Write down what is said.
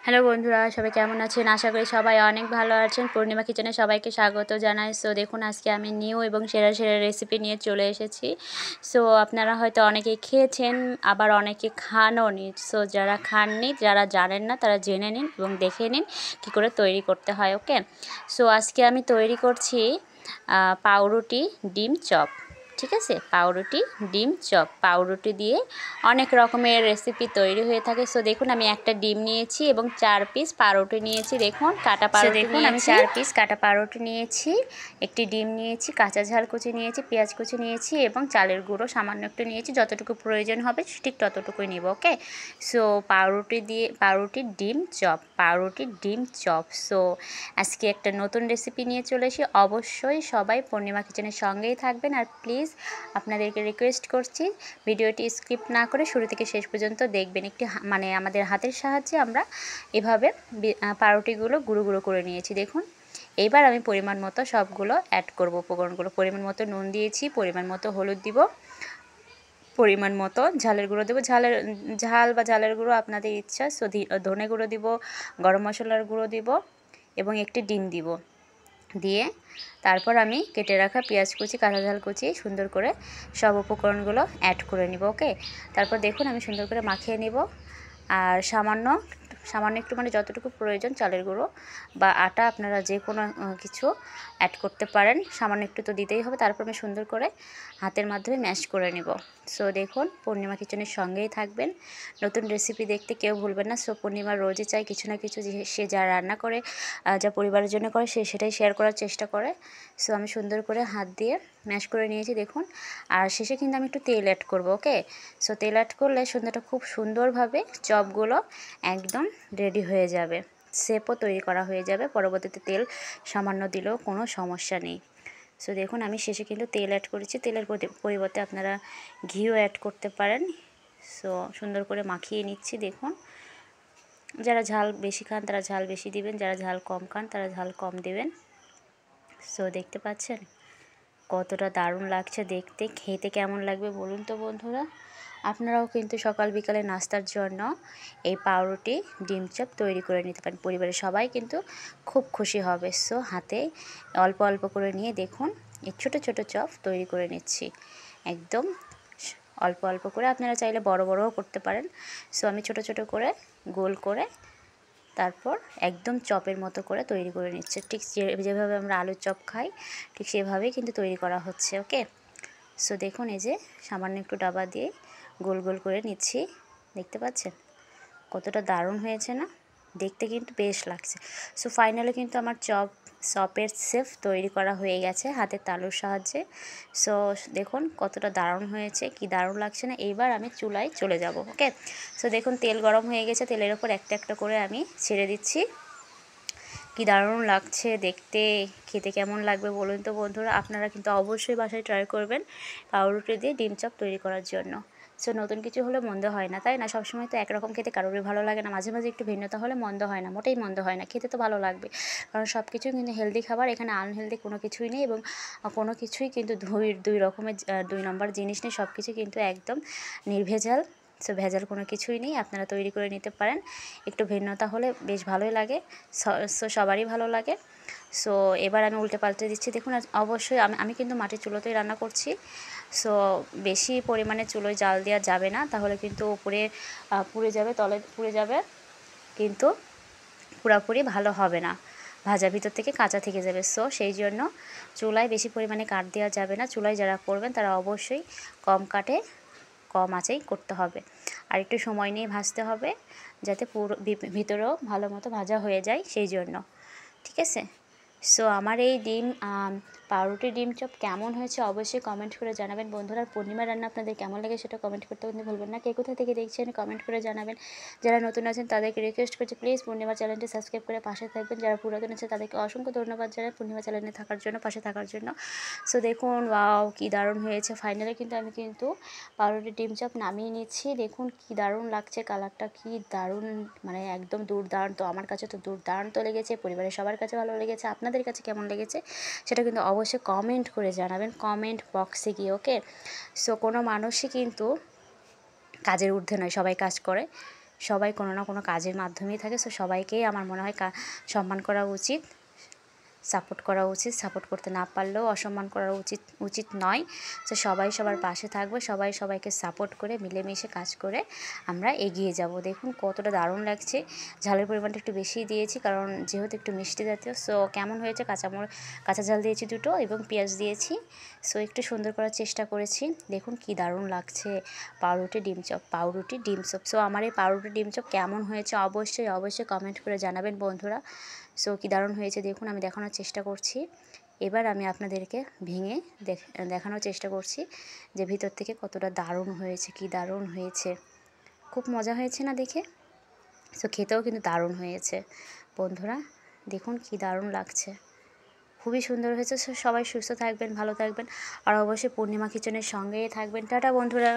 Hello বন্ধুরা, সবাই কেমন আছেন? আশা করি সবাই অনেক ভালো আছেন। পূর্ণিমা কিচেনে সবাইকে স্বাগত জানাই। সো দেখুন, আজকে আমি নিউ এবং সেরা সেরা রেসিপি নিয়ে চলে এসেছি। সো আপনারা হয়তো অনেকেই খেয়েছেন, আবার অনেকে খানওনি। সো যারা খাননি, যারা জানেন না, তারা জেনে নিন এবং দেখে নিন কী করে তৈরি করতে হয়। ওকে, সো আজকে আমি তৈরি করছি পাউরুটি ডিম চপ। ঠিক আছে, পাউরুটি ডিম চপ। পাউরুটি দিয়ে অনেক রকমের রেসিপি তৈরি হয়ে থাকে। সো দেখুন, আমি একটা ডিম নিয়েছি এবং 4 পিস পাউরুটি নিয়েছি। দেখুন, কাটা পাউরুটি নিয়েছি। আমি 4 পিস কাটা পাউরুটি নিয়েছি, একটি ডিম নিয়েছি, কাঁচা ঝাল কুচি নিয়েছি, পেঁয়াজ কুচি নিয়েছি এবং চালের গুঁড়ো সামান্য একটু নিয়েছি। যতটুকু প্রয়োজন হবে ঠিক ততটুকুই নিব। ওকে, সো পাউরুটির ডিম চপ, পাউরুটির ডিম চপ। সো আজকে একটা নতুন রেসিপি নিয়ে চলে এসেছি। অবশ্যই সবাই পূর্ণিমা কিচেনের সঙ্গেই থাকবেন। আর প্লিজ আপনাদেরকে রিকোয়েস্ট করছি, ভিডিওটি স্কিপ না করে শুরু থেকে শেষ পর্যন্ত দেখবেন। একটি আমাদের হাতের সাহায্যে আমরা এভাবে পাউরুটিগুলো গুঁড়ো গুঁড়ো করে নিয়েছি। দেখুন, এইবার আমি পরিমাণ মতো সবগুলো অ্যাড করব। উপকরণগুলো পরিমাণ মতো নুন দিয়েছি, পরিমাণ মতো হলুদ দিব, পরিমাণ মতো ঝালের গুঁড়ো দেবো। ঝাল বা ঝালের গুঁড়ো আপনাদের ইচ্ছা। সো ধনে গুঁড়ো দিব, গরম মশলার গুঁড়ো দিব এবং একটি ডিম দিব। দিয়ে তারপর আমি কেটে রাখা পেঁয়াজ কুচি, কাঁচা ঝাল কুচি সুন্দর করে সব উপকরণগুলো অ্যাড করে নিব। ওকে, তারপর দেখুন আমি সুন্দর করে মাখিয়ে নিব। আর সামান্য একটু, মানে যতটুকু প্রয়োজন চালের গুঁড়ো বা আটা, আপনারা যে কোনো কিছু অ্যাড করতে পারেন। সামান্য একটু তো দিতেই হবে। তারপর আমি সুন্দর করে হাতের মাধ্যমে ম্যাশ করে নিব। সো দেখুন, পূর্ণিমা কিচেনের সঙ্গেই থাকবেন। নতুন রেসিপি দেখতে কেউ ভুলবেন না। সো পূর্ণিমা রোজই চাই কিছু না কিছু, সে যা রান্না করে, যা পরিবারের জন্য করে, সে সেটাই শেয়ার করার চেষ্টা করে। সো আমি সুন্দর করে হাত দিয়ে ম্যাশ করে নিয়েছি দেখুন। আর শেষে কিন্তু আমি একটু তেল অ্যাড করব। ওকে, সো তেল অ্যাড করলে সুন্দরটা খুব সুন্দরভাবে চপগুলো একদম রেডি হয়ে যাবে, শেপও তৈরি করা হয়ে যাবে। পরবর্তীতে তেল সামান্য দিলেও কোনো সমস্যা নেই। সো দেখুন, আমি শেষে কিন্তু তেল অ্যাড করেছি। তেলের পরিবর্তে আপনারা ঘিও অ্যাড করতে পারেন। সো সুন্দর করে মাখিয়ে নিচ্ছি। দেখুন, যারা ঝাল বেশি খান তারা ঝাল বেশি দিবেন, যারা ঝাল কম খান তারা ঝাল কম দেবেন। সো দেখতে পাচ্ছেন কতটা দারুণ লাগছে দেখতে। খেতে কেমন লাগবে বলুন তো বন্ধুরা। আপনারাও কিন্তু সকাল বিকালে নাস্তার জন্য এই পাউরুটি ডিম চপ তৈরি করে নিতে পারেন। পরিবারের সবাই কিন্তু খুব খুশি হবে। সো হাতে অল্প অল্প করে নিয়ে দেখুন, এই ছোটো ছোটো চপ তৈরি করে নিচ্ছি একদম অল্প অল্প করে। আপনারা চাইলে বড় বড়ও করতে পারেন। সো আমি ছোটো ছোটো করে গোল করে তারপর একদম চপের মতো করে তৈরি করে নিচ্ছে। ঠিক যেভাবে আমরা আলুর চপ খাই, ঠিক সেভাবেই কিন্তু তৈরি করা হচ্ছে। ওকে, সো দেখুন, এই যে সামান্য একটু ডাবা দিয়ে গোল গোল করে নিচ্ছি। দেখতে পাচ্ছেন কতটা দারুণ হয়েছে না? দেখতে কিন্তু বেশ লাগছে। সো ফাইনালি কিন্তু আমার চপের শেপ তৈরি করা হয়ে গেছে হাতের তালুর সাহায্যে। সো দেখুন কতটা দারুণ হয়েছে, কি দারুণ লাগছে না? এইবার আমি চুলায় চলে যাব। ওকে, সো দেখুন তেল গরম হয়ে গেছে। তেলের ওপর একটা একটা করে আমি ছেড়ে দিচ্ছি। কি দারুণ লাগছে দেখতে। খেতে কেমন লাগবে বলুন তো বন্ধুরা। আপনারা কিন্তু অবশ্যই বাসায় ট্রাই করবেন পাউরুটি দিয়ে ডিম চপ তৈরি করার জন্য। সো নতুন কিছু হলে মন্দ হয় না, তাই না? সবসময় তো একরকম খেতে কারোরই ভালো লাগে না। মাঝে মাঝে একটু ভিন্নতা হলে মন্দ হয় না, মোটেই মন্দ হয় না। খেতে তো ভালো লাগবে, কারণ সব কিছুই কিন্তু হেলদি খাবার। এখানে আনহেলদি কোনো কিছুই নেই এবং কোনো কিছুই কিন্তু দুই রকমের 2 নম্বর জিনিস নেই। সব কিছু কিন্তু একদম নির্ভেজাল। সো ভেজাল কোনো কিছুই নেই। আপনারা তৈরি করে নিতে পারেন। একটু ভিন্নতা হলে বেশ ভালোই লাগে। সো সবারই ভালো লাগে। সো এবার আমি উল্টে পাল্টে দিচ্ছি। দেখুন, অবশ্যই আমি কিন্তু মাটির চুলোতেই রান্না করছি। সো বেশি পরিমাণে চুলোয় জাল দেওয়া যাবে না, তাহলে কিন্তু উপরে পুড়ে যাবে, তলে পুড়ে যাবে, কিন্তু পুরোপুরি ভালো হবে না, ভাজা ভিতর থেকে কাঁচা থেকে যাবে। সো সেই জন্য চুলায় বেশি পরিমাণে কাঠ দেওয়া যাবে না। চুলায় যারা করবেন তারা অবশ্যই কম কাঠে কম আঁচেই করতে হবে। আর একটু সময় নিয়ে ভাজতে হবে, যাতে পুরো ভিতরেও ভালো মতো ভাজা হয়ে যায়, সেই জন্য। ঠিক আছে, সো আমার এই পাউরুটি ডিম চপ কেমন হয়েছে অবশ্যই কমেন্ট করে জানাবেন বন্ধুরা। আর পূর্ণিমা রান্না আপনাদের কেমন লাগে সেটা কমেন্ট করতে কিন্তু ভুলবেন না। কে কোথা থেকে দেখছেন কমেন্ট করে জানাবেন। যারা নতুন আছেন তাদেরকে রিকোয়েস্ট করছি, প্লিজ পূর্ণিমা চ্যানেলটি সাবস্ক্রাইব করে পাশে থাকবেন। যারা পুরাতন আছে তাদেরকে অসংখ্য ধন্যবাদ জানাই পূর্ণিমা চ্যানেলে থাকার জন্য, পাশে থাকার জন্য। সো দেখুন, ওয়াও কি দারুণ হয়েছে। ফাইনালি কিন্তু আমি পাউরুটি ডিম চপ নামিয়ে নিচ্ছি। দেখুন কি দারুণ লাগছে, কালারটা কি দারুণ, মানে একদম দুর্দান্ত। আমার কাছে তো দুর্দান্ত লেগেছে, পরিবারের সবার কাছে ভালো লেগেছে। আপনাদের কাছে কেমন লেগেছে সেটা কিন্তু অবশ্যই কমেন্ট করে জানাবেন, কমেন্ট বক্সে গিয়ে। ওকে, সো কোনো মানুষই কিন্তু কাজের ঊর্ধ্বে নয়, সবাই কাজ করে। সবাই কোনো না কোনো কাজের মাধ্যমেই থাকে। সো সবাইকেই আমার মনে হয় সম্মান করা উচিত, সাপোর্ট করা উচিত। সাপোর্ট করতে না পারলেও অসম্মান করা উচিত নয়। তো সবাই সবার পাশে থাকবে, সবাই সবাইকে সাপোর্ট করে মিলেমিশে কাজ করে আমরা এগিয়ে যাব। দেখুন কতটা দারুণ লাগছে। ঝালের পরিমাণটা একটু বেশিই দিয়েছি, কারণ যেহেতু একটু মিষ্টি জাতীয়। সো কেমন হয়েছে, কাঁচা ঝাল দিয়েছি 2টো এবং পেঁয়াজ দিয়েছি। সো একটু সুন্দর করার চেষ্টা করেছি। দেখুন কি দারুণ লাগছে। পাউরুটি ডিম চপ। সো আমার এই পাউরুটি ডিম চপ কেমন হয়েছে অবশ্যই কমেন্ট করে জানাবেন বন্ধুরা। সো কী দারুণ হয়েছে দেখুন, আমি দেখানোর চেষ্টা করছি। এবার আমি আপনাদেরকে ভেঙে দেখানোর চেষ্টা করছি যে ভিতর থেকে কতটা দারুণ হয়েছে, কি দারুণ হয়েছে। খুব মজা হয়েছে না দেখে? সো খেতেও কিন্তু দারুণ হয়েছে বন্ধুরা। দেখুন কি দারুণ লাগছে, খুবই সুন্দর হয়েছে। সবাই সুস্থ থাকবেন, ভালো থাকবেন, আর অবশ্যই পূর্ণিমা কিচেনের সঙ্গেই থাকবেন। টাটা বন্ধুরা।